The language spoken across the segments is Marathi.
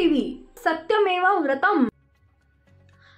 टीव्ही सत्यमेव व्रतम।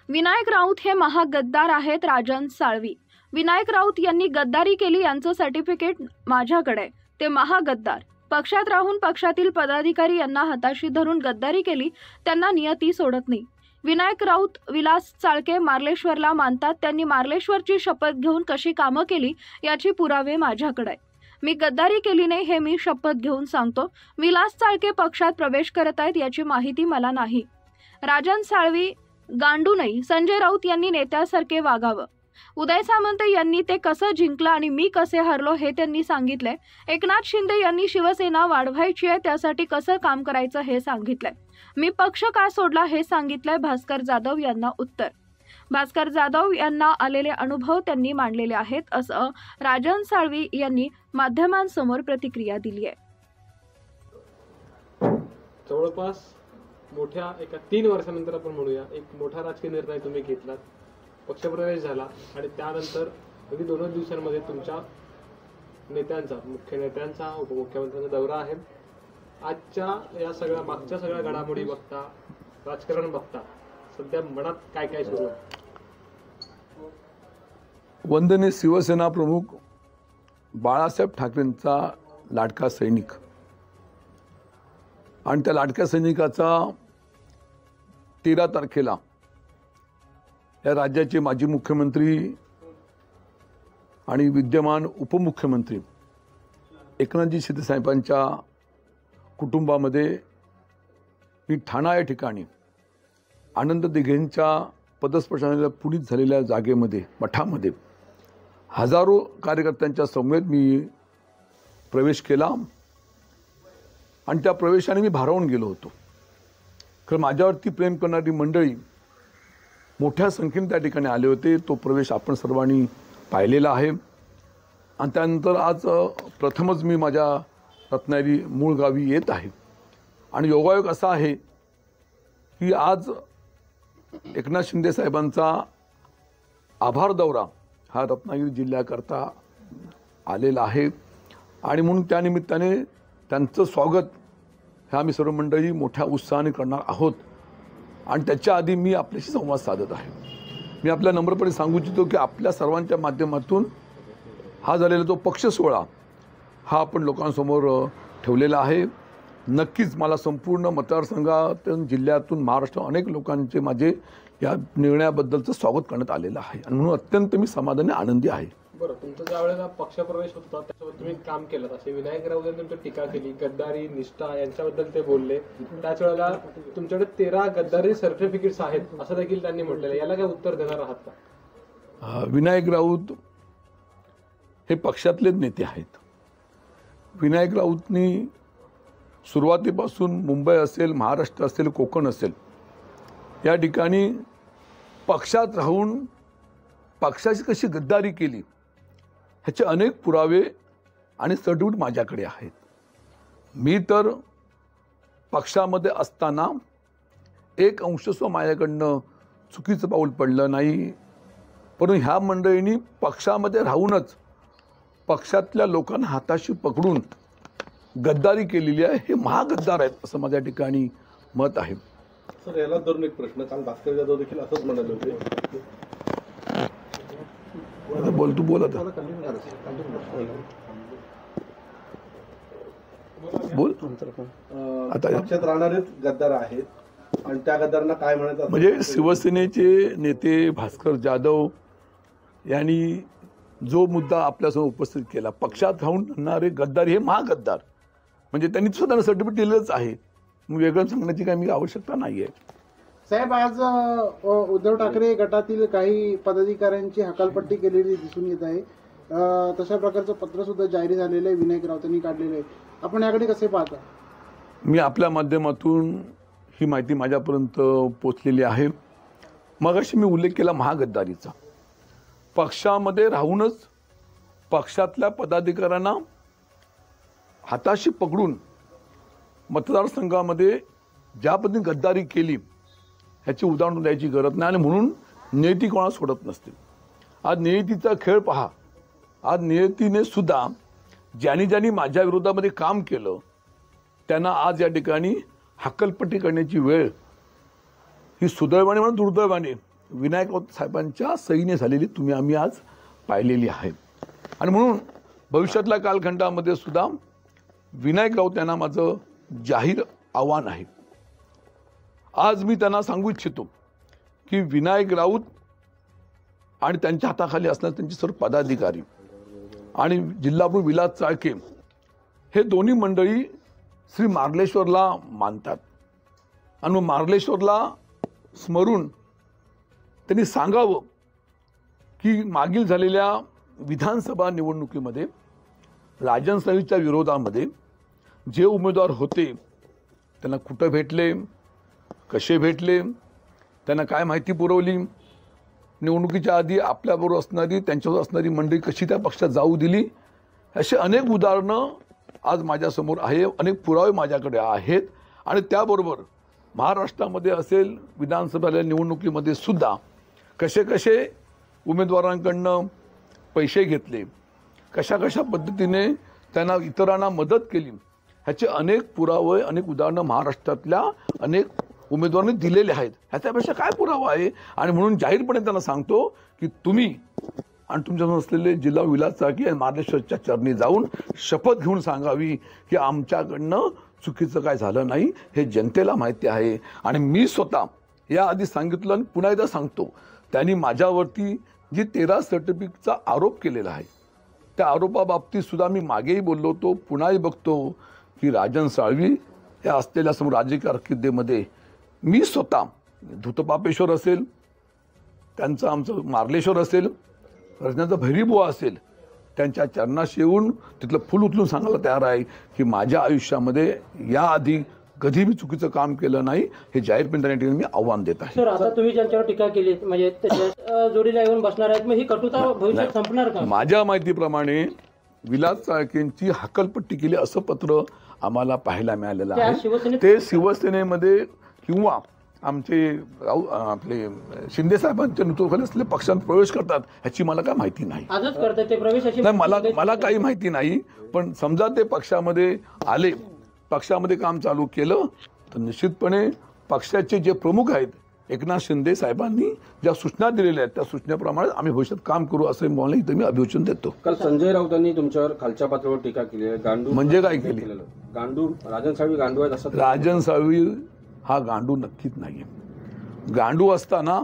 विनायक राऊत हे महागद्दार आहेत। राजन साळवी विनायक राऊत यांनी गद्दारी केली, यांचं सर्टिफिकेट माझ्याकडे। ते महागद्दार पक्षात राहून पक्षातील पदाधिकारी यांना हाताशी धरून गद्दारी केली, त्यांना नियती सोडत नाही। विनायक राऊत विलास चाळके मार्लेश्वरला मानतात। त्यांनी मार्लेश्वरची शपथ घेऊन कशी कामं केली याची पुरावे माझ्याकडे। मी गद्दारी केली नाही हे मी शपथ घेऊन सांगतो। विलास चाळके पक्षात प्रवेश करत आहेत याची माहिती मला नाही। राजन साळवी गांडू नाही, संजय राऊत यांनी नेत्यासारखे वागावं। उदय सामंत यांनी ते कसं जिंकलं आणि मी कसे हरलो हे त्यांनी सांगितलंय। एकनाथ शिंदे यांनी शिवसेना वाढवायची आहे त्यासाठी कसं काम करायचं हे सांगितलंय। मी पक्ष का सोडला हे सांगितलंय। भास्कर जाधव यांना उत्तर। भास्कर जाधव यांना आलेले अनुभव त्यांनी मांडलेले आहेत, असं राजन साळवी यांनी माध्यमांसमोर प्रतिक्रिया दिली आहे। जवळपास मोठ्या एका 3 वर्षानंतर आपण म्हणूया एक मोठा राजकीय निर्णय तुम्ही घेतलात, पक्षप्रवेश झाला आणि त्यानंतर अगदी 2 दिवसांमध्ये तुमच्या नेत्यांचा, मुख्य नेत्यांचा, उपमुख्यमंत्र्यांचा दौरा आहे। आजच्या या सगळ्या मागच्या सगळ्या घडामोडी बघता, राजकारण बघता सध्या मनात काय काय सुरू आहे? वंदनीय शिवसेना प्रमुख बाळासाहेब ठाकरेंचा लाडका सैनिक आणि त्या लाडक्या सैनिकाचा 13 तारखेला या राज्याचे माजी मुख्यमंत्री आणि विद्यमान उपमुख्यमंत्री एकनाथजी शिंदे साहेबांच्या कुटुंबामध्ये मी ठाणा या ठिकाणी आनंद दिघेंच्या पदस्पर्शाला पुढील झालेल्या जागेमध्ये मठामध्ये हजारो कार्यकर्त्यांच्या समवेत मी प्रवेश केला आणि त्या प्रवेशाने मी भारावून गेलो होतो। खरं माझ्यावरती प्रेम करणारी मंडळी मोठ्या संख्येने त्या ठिकाणी आले होते। तो प्रवेश आपण सर्वांनी पाहिलेला आहे आणि त्यानंतर आज प्रथमच मी माझ्या रत्नागिरी मूळ गावी येत आहे आणि योगायोग असा आहे की आज एकनाथ शिंदे साहेबांचा आभार दौरा हा रत्नागिरी जिल्ह्याकरता आलेला आहे आणि म्हणून त्यानिमित्ताने त्यांचं स्वागत हे आम्ही सर्व मंडळी मोठ्या उत्साहाने करणार आहोत आणि त्याच्या आधी मी आपल्याशी संवाद साधत आहे। मी आपल्या नम्रपणे सांगू इच्छितो की आपल्या सर्वांच्या माध्यमातून हा झालेला जो पक्ष सोहळा हा आपण लोकांसमोर ठेवलेला आहे। नक्कीच मला संपूर्ण मतदारसंघातून, जिल्ह्यातून, महाराष्ट्र अनेक लोकांचे माझे या निर्णयाबद्दलचं स्वागत करण्यात आलेलं आहे आणि म्हणून अत्यंत मी समाधानी आनंदी आहे। बरं, तुमचा ज्या वेळेला पक्षप्रवेश होता त्याच्यावर तुम्ही काम केलं, असे विनायक राऊत यांनी तुमची टीका केली, गद्दारी, निष्ठा यांच्याबद्दल ते बोलले। त्याच वेळेला तुमच्याकडे 13 गद्दारी सर्टिफिकेट्स आहेत असं देखील त्यांनी म्हटलेलं, याला काय उत्तर देणार आहात का? विनायक राऊत हे पक्षातले नेते आहेत। विनायक राऊतनी सुरुवातीपासून मुंबई असेल, महाराष्ट्र असेल, कोकण असेल या ठिकाणी पक्षात राहून पक्षाची कशी गद्दारी केली ह्याचे अनेक पुरावे आणि सर्टिफिकेट माझ्याकडे आहेत। मी तर पक्षामध्ये असताना एक अंशस्व माझ्याकडनं चुकीचं पाऊल पडलं नाही, परंतु ह्या मंडळींनी पक्षामध्ये राहूनच पक्षातल्या लोकांना हाताशी पकडून गद्दारी केलेली आहे। हे महागद्दार आहेत असं माझ्या ठिकाणी मत आहे। सर, याला धरून एक प्रश्न, काल भास्कर जाधव देखील असंच म्हणाले होते। बोल, तू बोल आता, बोल आता। पक्षात राहणारे गद्दार आहेत आणि त्या गद्दारांना काय म्हणायचं म्हणजे शिवसेनेचे नेते भास्कर जाधव यांनी जो मुद्दा आपल्यासमोर उपस्थित केला, पक्षात राहून राहणारे गद्दार हे महागद्दार, म्हणजे त्यांनी स्वतःला सर्टिफिकेट दिलेलंच आहे, मग वेगळं सांगण्याची काही मी आवश्यकता नाही आहे। साहेब, आज उद्धव ठाकरे गटातील काही पदाधिकाऱ्यांची हकालपट्टी केलेली दिसून येत आहे। तशा प्रकारचं पत्र सुद्धा जाहीर झालेलं आहे, विनायक राऊतांनी काढलेलं आहे। आपण याकडे कसे पाहता? मी आपल्या माध्यमातून ही माहिती माझ्यापर्यंत पोचलेली आहे। मगाशी मी उल्लेख केला महागद्दारीचा। पक्षामध्ये राहूनच पक्षातल्या पदाधिकाऱ्यांना हाताशी पकडून मतदारसंघामध्ये ज्या पद्धतीने गद्दारी केली ह्याची उदाहरण द्यायची गरज नाही आणि म्हणून नियती कोणाला सोडत नसते। आज नियतीचा खेळ पहा। आज नियतीने सुद्धा ज्यांनी माझ्या विरोधामध्ये काम केलं त्यांना आज या ठिकाणी हक्कलपट्टी करण्याची वेळ ही सुदैवाने म्हणून दुर्दैवाने विनायक राऊत साहेबांच्या सहीने झालेली आम्ही आज पाहिलेली आहे. आणि म्हणून भविष्यातल्या कालखंडामध्ये सुद्धा विनायक राऊत यांना माझं जाहीर आव्हान आहे. आज मी त्यांना सांगू इच्छितो की विनायक राऊत आणि त्यांच्या हाताखाली असणारे त्यांचे सर्व पदाधिकारी आणि जिल्हाप्रमुख विलास चाळके हे दोन्ही मंडळी श्री मार्लेश्वरला मानतात. आणि मग मार्लेश्वरला स्मरून त्यांनी सांगावं की मागील झालेल्या विधानसभा निवडणुकीमध्ये राजन साळवीच्या विरोधामध्ये जे उमेदवार होते त्यांना कुठं भेटले, कसे भेटले, त्यांना काय माहिती पुरवली, निवडणुकीच्या आधी आपल्याबरोबर असणारी त्यांच्यावर असणारी मंडळी कशी त्या पक्षात जाऊ दिली, असे अनेक उदाहरणं आज माझ्यासमोर आहे, अनेक पुरावे माझ्याकडे आहेत. आणि त्याबरोबर महाराष्ट्रामध्ये असेल विधानसभेच्या निवडणुकीमध्ये सुद्धा कसे कसे उमेदवारांकडनं पैसे घेतले, कशा कशा पद्धतीने त्यांना इतरांना मदत केली, ह्याचे अनेक पुरावे अनेक उदाहरणं महाराष्ट्रातल्या अनेक उमेदवारांनी दिलेले आहेत. ह्याच्यापेक्षा काय पुरावा आहे? आणि म्हणून जाहीरपणे त्यांना सांगतो की तुम्ही आणि तुमच्यासमोर असलेले जिल्हा विलास चाळके आणि मार्लेश्वरच्या चरणी जाऊन शपथ घेऊन सांगावी की आमच्याकडनं चुकीचं काय झालं नाही, हे जनतेला माहिती आहे. आणि मी स्वतः याआधी सांगितलं आणि पुन्हा एकदा सांगतो, त्यांनी माझ्यावरती जी 13 सर्टिफिकेटचा आरोप केलेला आहे त्या आरोपाबाबतीत सुद्धा मी मागेही बोललो होतो, पुन्हाही बघतो की राजन साळवी या असलेल्या समोर राजकीय कारकिर्दीमध्ये मी स्वतः धुतपापेश्वर असेल, त्यांचं आमचं मार्लेश्वर असेल, रजनाचा भैरीबुवा असेल, त्यांच्या चरणाशी येऊन तिथलं फुल उचलून सांगायला तयार आहे की माझ्या आयुष्यामध्ये याआधी कधी मी चुकीचं काम केलं नाही. हे जाहीरपणे त्या ठिकाणी मी आव्हान देत आहे. सर, आता तुम्ही ज्यांच्यावर टीका केली म्हणजे त्याच्या जोडीला येऊन बसणार आहेत, मग ही कटुता भविष्यात संपणार का? माझ्या माहितीप्रमाणे विलास चाळकेंची हक्कलपट्टी केली असं पत्र आम्हाला पाहायला मिळालेलं आहे. ते शिवसेनेमध्ये किंवा आमचे आपले शिंदे साहेबांच्या नेतृत्वाखाली असलेल्या पक्षात प्रवेश करतात ह्याची मला काय माहिती नाही. आजच करतात ते प्रवेश? नाही, मला काही माहिती नाही. पण समजा ते पक्षामध्ये आले, पक्षामध्ये काम चालू केलं तर निश्चितपणे पक्षाचे जे प्रमुख आहेत एकनाथ शिंदे साहेबांनी ज्या सूचना दिलेल्या आहेत त्या सूचनेप्रमाणे आम्ही भविष्यात काम करू असं मला इथं मी अभिवचन देतो. काल संजय राऊतांनी तुमच्यावर खालच्या पातळीवर टीका केली आहे. गांडू म्हणजे काय केली? गांडू राजन साळवी गांडू आहेत असं? राजन साळवी हा गांडू नक्कीच नाही. गांडू असताना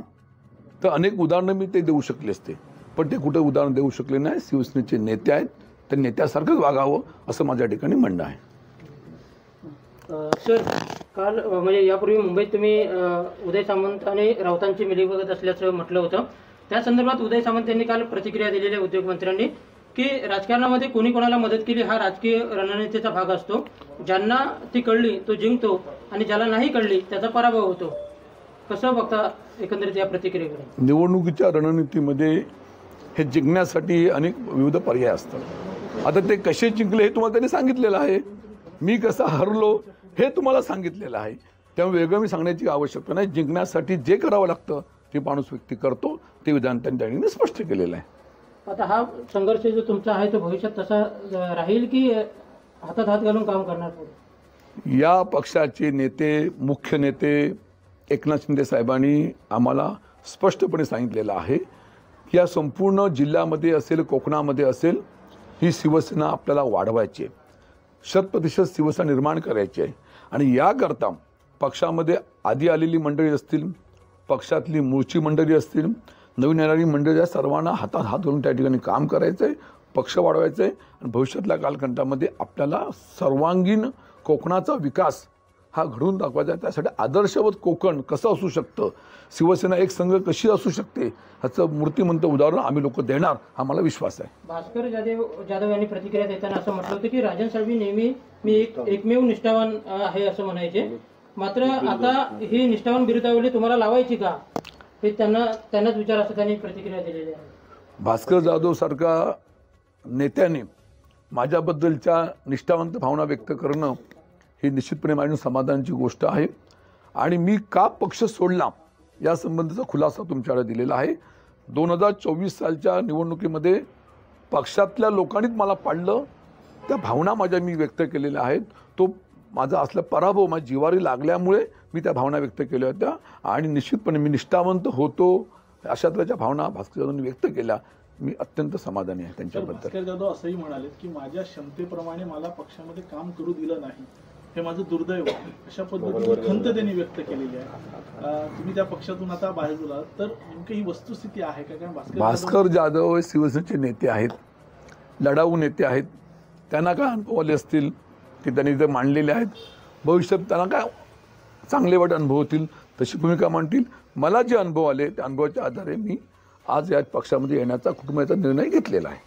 तर अनेक उदाहरणं मी ते देऊ शकले असते, पण ते कुठे उदाहरण देऊ शकले नाही. शिवसेनेचे नेते आहेत, त्या नेत्यासारखंच वागावं असं माझ्या ठिकाणी म्हणणं आहे. सर, काल म्हणजे यापूर्वी मुंबईत तुम्ही उदय सामंत आणि राऊतांची मिलीभगत असल्याचं म्हटलं होतं. त्या संदर्भात उदय सामंत यांनी काल प्रतिक्रिया दिलेल्या उद्योगमंत्र्यांनी की राजकारणामध्ये कोणी कोणाला मदत केली हा राजकीय रणनीतीचा भाग असतो. ज्यांना ती कळली तो जिंकतो आणि ज्याला नाही कळली त्याचा पराभव होतो. कसं बघता एकंदरीत या प्रतिक्रियेकडे? निवडणुकीच्या रणनीतीमध्ये हे जिंकण्यासाठी अनेक विविध पर्याय असतात. आता ते कसे जिंकले हे तुम्हाला त्यांनी सांगितलेलं आहे. मी कसा हरलो हे तुम्हाला सांगितलेलं आहे. त्यामुळे वेगळं मी सांगण्याची आवश्यकता नाही. जिंकण्यासाठी जे करावं लागतं ते माणूस व्यक्ती करतो, ते विधान त्यांनी स्पष्ट केलेलं आहे. आता हा संघर्ष जो तुमचा आहे तो भविष्यात तसा राहील की हातात हात घालून काम करणार पुढे? या पक्षाचे नेते, मुख्य नेते एकनाथ शिंदे साहेबांनी आम्हाला स्पष्टपणे सांगितलेलं आहे की या संपूर्ण जिल्ह्यामध्ये असेल, कोकणामध्ये असेल, ही शिवसेना आपल्याला वाढवायची आहे, 100% शिवसेना निर्माण करायची आहे. आणि याकरता पक्षामध्ये आधी आलेली मंडळी असतील, पक्षातली मूळची मंडळी असतील, नवीन येणारी मंडळी, या सर्वांना हातात हात घालून त्या ठिकाणी काम करायचं आहे, पक्ष वाढवायचं आहे. आणि भविष्यातल्या कालखंडामध्ये आपल्याला सर्वांगीण कोकणाचा विकास हा घडवून दाखवायचा आहे. त्यासाठी आदर्शवत कोकण कसं असू शकतं, शिवसेना एक संघ कशी असू शकते ह्याचं मूर्तिमंत उदाहरण आम्ही लोक देणार हा मला विश्वास आहे. भास्कर जाधव यांनी प्रतिक्रिया देताना असं म्हटलं होतं की राजन साळवी नेहमी मी एकमेव निष्ठावान आहे असं म्हणायचे. मात्र आता ही निष्ठावान बिरुदावली तुम्हाला लावायची का हे त्यांनाच विचार असं त्यांनी प्रतिक्रिया दिलेली आहे. भास्कर जाधव सारखा नेत्याने माझ्याबद्दलच्या निष्ठावंत भावना व्यक्त करणं ही निश्चितपणे माझ्या समाधानाची गोष्ट आहे. आणि मी का पक्ष सोडला या संबंधीचा खुलासा तुमच्याकडे दिलेला आहे. 2024 सालच्या निवडणुकीमध्ये पक्षातल्या लोकांनीच मला पाडलं, त्या भावना माझ्या मी व्यक्त केलेल्या आहेत. तो माझा असला पराभव माझ्या जिवारी लागल्यामुळे मी त्या भावना व्यक्त केल्या होत्या आणि निश्चितपणे मी निष्ठावंत होतो अशा तऱ्हेच्या भावना भास्कर जाधवनी व्यक्त केल्या. मी अत्यंत समाधानी आहे तर त्यांच्याबद्दल. भास्कर जाधव असंही म्हणाले की माझ्या क्षमतेप्रमाणे मला पक्षामध्ये काम करू दिलं नाही, हे माझं दुर्दैव आहे, अशा पद्धतीची खंत त्यांनी व्यक्त केलेली आहे. तुम्ही त्या पक्षातून आता बाहेर गेला तर नेमकी ही वस्तुस्थिती आहे का? कारण भास्कर जाधव हे शिवसेनेचे नेते आहेत, लढाऊ नेते आहेत. त्यांना काय अनुभव आले असतील की त्यांनी ते मांडलेले आहेत. भविष्यात त्यांना काय चांगले वाईट अनुभव होतील तशी भूमिका मांडतील. मला जे अनुभव आले त्या अनुभवाच्या आधारे मी आज या पक्षामध्ये येण्याचा कुटुंबाचा निर्णय घेतलेला आहे.